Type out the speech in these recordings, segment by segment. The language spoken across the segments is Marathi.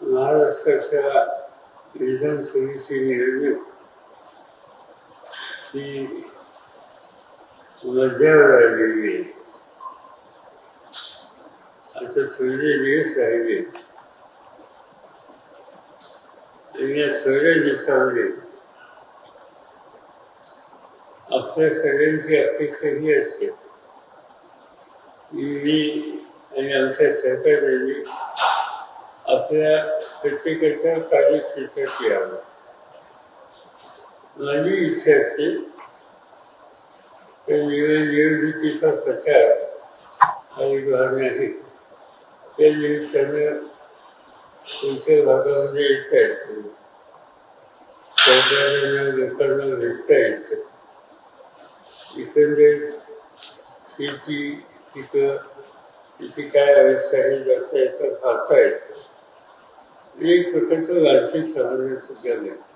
महाराष्ट्राच्या विधानसभेची निवडणूक ही मध्यावर आलेली आहे. आता थोडे दिवस राहिले आणि या थोड्या दिवसामध्ये आपल्या सगळ्यांची अपेक्षा ही असते मी आणि आमच्या सरकारने आपल्या प्रत्येकाच्या कार्यक्षेत्रात यावं. माझी इच्छा असते तर निवडणुकीचा प्रचार हा एक भाग नाही, त्या निमित्तानं तुमच्या भागामध्ये येता येतं, सरकारला लोकांना भेटता येतं, एकंदरीत शेती पिकं तिची काय अवस्था आहे जाता येतं, पाहता येतं, एक प्रकारचं वार्षिक समाधान सुद्धा मिळतं.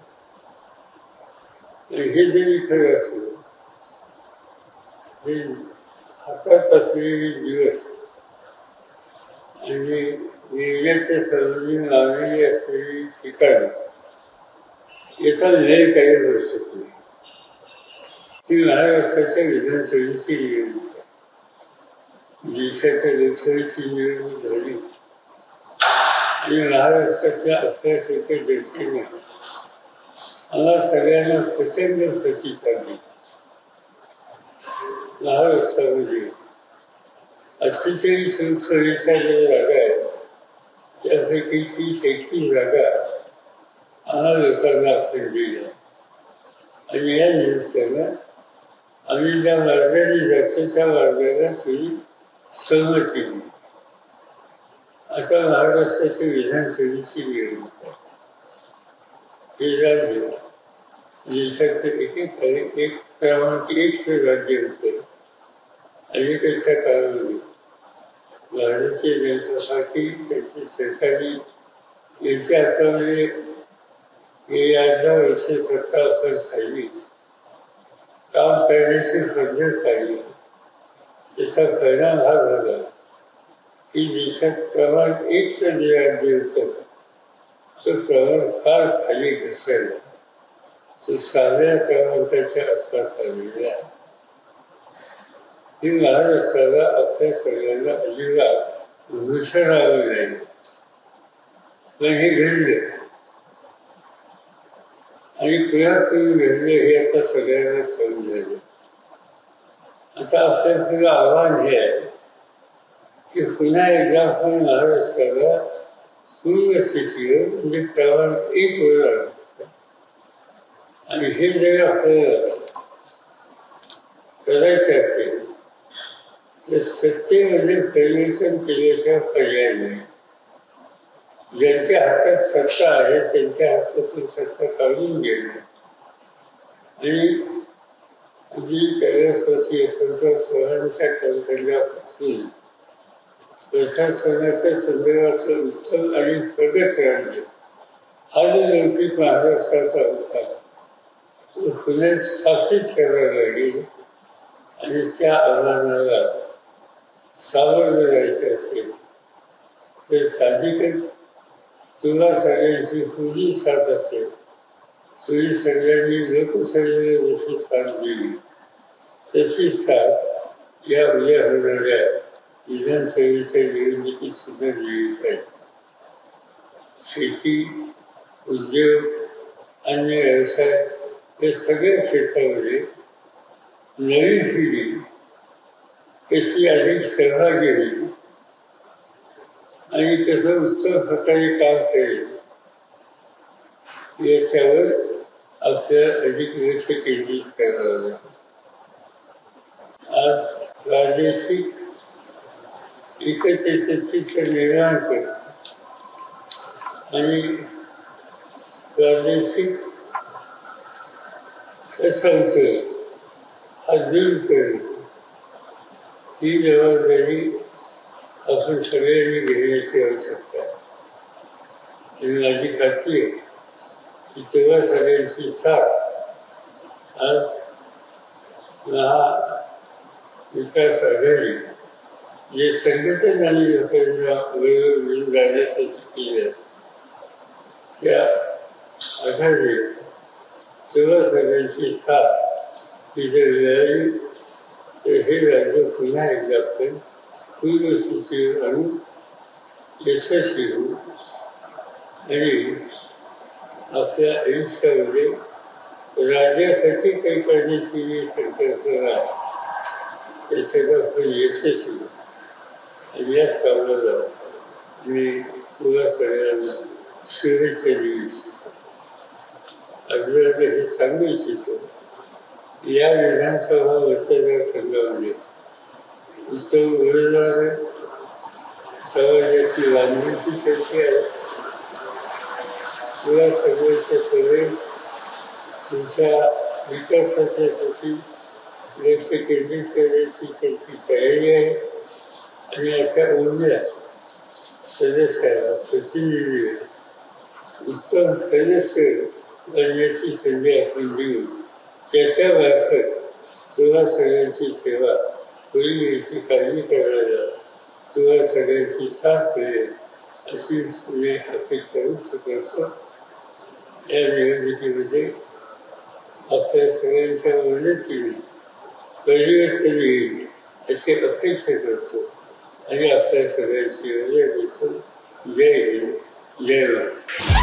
आणि हे जरी खरं असलं जे हातात असलेले दिवस आणि निर्णयाच्या सर्वांनी लावलेली असलेली ठिकाणं याचा वेळ काही वर्षच नाही. ही महाराष्ट्राच्या विधानसभेची निवडणूक आहे, देशाच्या लोकसभेची निवडणूक झाली आणि महाराष्ट्राच्या आपल्यासारख्या जनतेने आम्हाला सगळ्यांना प्रचंड प्रतिसाद दिला. महाराष्ट्रामध्ये 48 लोकसभेच्या ज्या जागा आहेत त्यापैकी 30-31 जागा आम्हाला लोकांना आपण दिल्या आणि या निमित्तानं आम्ही ज्या मार्गाने जातो त्या मार्गाला थोडी सहमती दिली. आता महाराष्ट्राच्या विधानसभेची निवडणूक आहे. हे राज्य देशाचं एक क्रमांक 1चं राज्य होतं. अलीकडच्या काळामध्ये भारतीय जनता पार्टी त्याची सरकारी यांच्या हातामध्ये गेली 18 वर्ष सत्ता आपण पाहिली, काम करण्याची पद्धत पाहिली, त्याचा परिणाम हा झाला की देशात क्रमांक 1चं जे राज्य होतं तो क्रमांक फार खाली घसरला, तो 6व्या क्रमांकाच्या आसपास आलेला आहे. ही महाराष्ट्राला आपल्या सगळ्यांना अजिबात घुसरावं नाही, पण हे घडलं आणि पुण्यातून घडलं हे आता सगळ्यांना समजलं. आता आपल्याकडे आव्हान हे आहे की पुन्हा एकदा आपण महाराष्ट्राला पूर्ण स्थितीवर म्हणजे क्रमांक 1 वर आणायचं आणि हे जर आपल्याला करायचं असेल तर सत्तेमध्ये परिवर्तन केल्याशिवाय पर्याय नाही. ज्यांच्या हातात सत्ता आहे त्यांच्या हातातून सत्ता काढून घेणं आणि जी कैलासवासी संसद सोहळ्याच्या कौशल्यापासून प्रशासनाच्या संदर्भाचं उत्तम आणि प्रगत राज्य हा जो लौकिक महाराष्ट्राचा होता तो पुढे स्थापित करायला लागेल आणि त्या आव्हानाला सामोरं जायचं असेल तर साहजिकच तुला सगळ्यांची पूर्ण साथ असेल. तुम्ही सगळ्यांनी लोकसभेला जशी साथ दिली तशी साथ या उद्या होणाऱ्या विधानसभेच्या निवडणुकीत सुद्धा दिली पाहिजे. शेती, उद्योग, अन्य व्यवसाय या सगळ्या क्षेत्रामध्ये नवी पिढी कशी अधिक सहभागी होईल आणि कसं उत्तम प्रकारे काम करेल याच्यावर आपल्याला अधिक लक्ष केंद्रित करावं लागेल. आज प्रादेशिक एकतेचं निर्माण करणं आणि प्रादेशिक असमतोल हा दूर करणं ही जबाबदारी आपण सगळ्यांनी घेण्याची आवश्यकता आहे. आणि माझी खात्री आहे की तेव्हा सगळ्यांची साथ आज विकास आघाडी जे संघटन आणि लोकांना वेगवेगळी राजासाठी केलं त्या आधारे तेव्हा सगळ्यांची साथ ही जर मिळाली तर हे राज्य पुन्हा एकदा आपण पूर्वसूची आणून यशस्वी होऊ आणि आपल्या आयुष्यामध्ये राज्यासाठी काही करण्याची जी संकल्पना आहे त्याच्यात आपण यशस्वी आणि याच कामाला मी तुला सगळ्यांना शुभेच्छा देऊ इच्छितो. आपल्याला हे सांगू इच्छितो की या विधानसभा मतदारसंघामध्ये उत्तम उमेदवार समाजाची बांधणीची चर्चा आहे. तुला सगळ्याचे सगळे तुमच्या विकासासाठी लक्ष केंद्रित करण्याची त्यांची तयारी आहे आणि अशा उर्जा सदस्याला प्रतिनिधी उत्तम सदस्य बनण्याची संधी आपण देऊ. त्याच्या मार्फत तुला सगळ्यांची सेवा होईल याची काळजी करायला तुला सगळ्यांची साथ मिळेल अशी मी अपेक्षा व्यक्त करतो. या निवडणुकीमध्ये आपल्या सगळ्यांच्या मदतीने परिवर्तन येईल अशी अपेक्षा करतो आणि आपल्या सगळ्यांची मदत देतो. जय हिंद, जय भारत.